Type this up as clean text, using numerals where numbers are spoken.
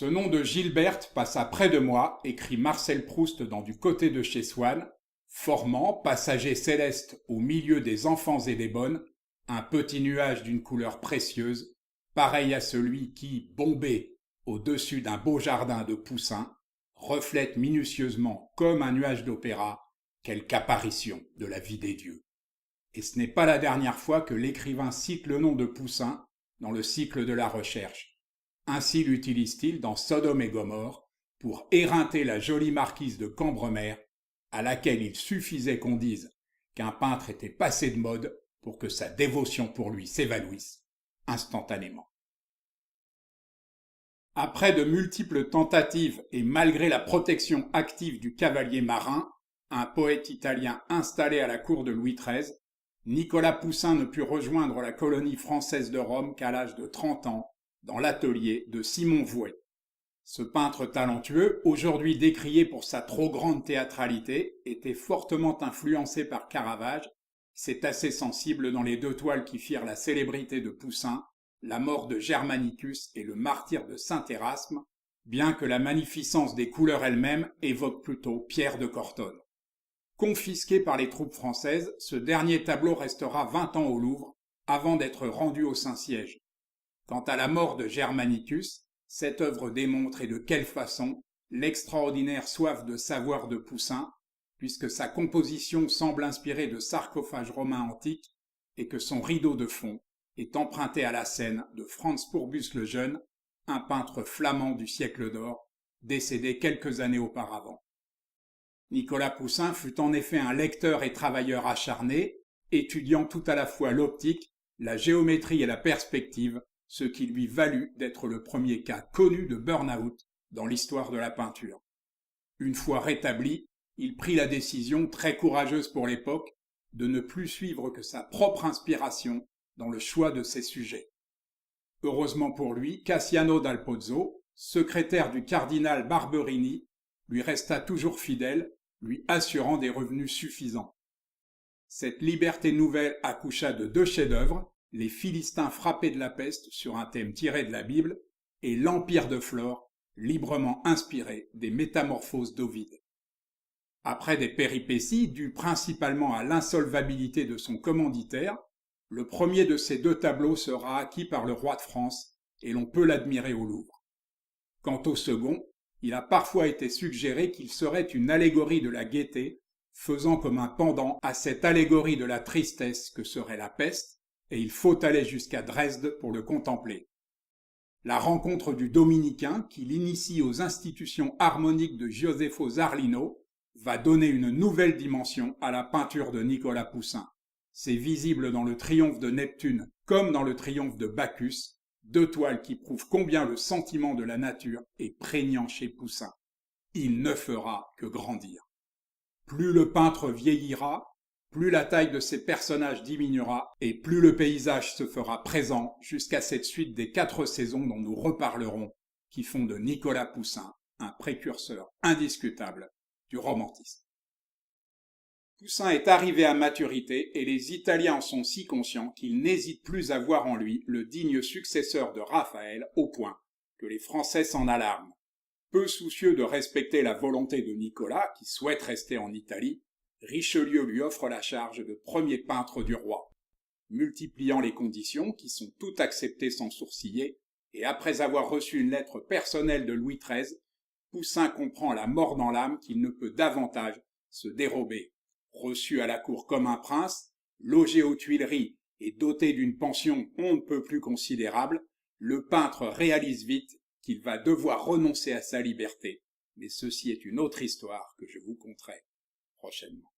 Ce nom de Gilberte passa près de moi, écrit Marcel Proust dans Du côté de chez Swann, formant, passager céleste au milieu des enfants et des bonnes, un petit nuage d'une couleur précieuse, pareil à celui qui, bombé au-dessus d'un beau jardin de poussins, reflète minutieusement, comme un nuage d'opéra, quelque apparition de la vie des dieux. Et ce n'est pas la dernière fois que l'écrivain cite le nom de Poussin dans le cycle de la recherche. Ainsi l'utilise-t-il dans Sodome et Gomorrhe pour éreinter la jolie marquise de Cambremer, à laquelle il suffisait qu'on dise qu'un peintre était passé de mode pour que sa dévotion pour lui s'évanouisse instantanément. Après de multiples tentatives et malgré la protection active du cavalier marin, un poète italien installé à la cour de Louis XIII, Nicolas Poussin ne put rejoindre la colonie française de Rome qu'à l'âge de 30 ans, dans l'atelier de Simon Vouet. Ce peintre talentueux, aujourd'hui décrié pour sa trop grande théâtralité, était fortement influencé par Caravage. C'est assez sensible dans les deux toiles qui firent la célébrité de Poussin, la mort de Germanicus et le martyre de Saint-Érasme, bien que la magnificence des couleurs elles-mêmes évoque plutôt Pierre de Cortone. Confisqué par les troupes françaises, ce dernier tableau restera 20 ans au Louvre, avant d'être rendu au Saint-Siège. Quant à la mort de Germanicus, cette œuvre démontre, et de quelle façon, l'extraordinaire soif de savoir de Poussin, puisque sa composition semble inspirée de sarcophages romains antiques et que son rideau de fond est emprunté à la scène de Franz Pourbus le Jeune, un peintre flamand du siècle d'or, décédé quelques années auparavant. Nicolas Poussin fut en effet un lecteur et travailleur acharné, étudiant tout à la fois l'optique, la géométrie et la perspective, ce qui lui valut d'être le premier cas connu de burn-out dans l'histoire de la peinture. Une fois rétabli, il prit la décision, très courageuse pour l'époque, de ne plus suivre que sa propre inspiration dans le choix de ses sujets. Heureusement pour lui, Cassiano dal Pozzo, secrétaire du cardinal Barberini, lui resta toujours fidèle, lui assurant des revenus suffisants. Cette liberté nouvelle accoucha de deux chefs-d'œuvre, Les Philistins frappés de la peste sur un thème tiré de la Bible et L'Empire de Flore, librement inspiré des Métamorphoses d'Ovide. Après des péripéties dues principalement à l'insolvabilité de son commanditaire, le premier de ces deux tableaux sera acquis par le roi de France et l'on peut l'admirer au Louvre. Quant au second, il a parfois été suggéré qu'il serait une allégorie de la gaieté, faisant comme un pendant à cette allégorie de la tristesse que serait la peste, et il faut aller jusqu'à Dresde pour le contempler. La rencontre du dominicain, qui l'initie aux institutions harmoniques de Josefo Zarlino, va donner une nouvelle dimension à la peinture de Nicolas Poussin. C'est visible dans le triomphe de Neptune comme dans le triomphe de Bacchus, deux toiles qui prouvent combien le sentiment de la nature est prégnant chez Poussin. Il ne fera que grandir. Plus le peintre vieillira, plus la taille de ses personnages diminuera et plus le paysage se fera présent jusqu'à cette suite des 4 saisons dont nous reparlerons, qui font de Nicolas Poussin un précurseur indiscutable du romantisme. Poussin est arrivé à maturité et les Italiens en sont si conscients qu'ils n'hésitent plus à voir en lui le digne successeur de Raphaël au point que les Français s'en alarment. Peu soucieux de respecter la volonté de Nicolas, qui souhaite rester en Italie, Richelieu lui offre la charge de premier peintre du roi. Multipliant les conditions, qui sont toutes acceptées sans sourciller, et après avoir reçu une lettre personnelle de Louis XIII, Poussin comprend la mort dans l'âme qu'il ne peut davantage se dérober. Reçu à la cour comme un prince, logé aux Tuileries et doté d'une pension on ne peut plus considérable, le peintre réalise vite qu'il va devoir renoncer à sa liberté. Mais ceci est une autre histoire que je vous conterai prochainement.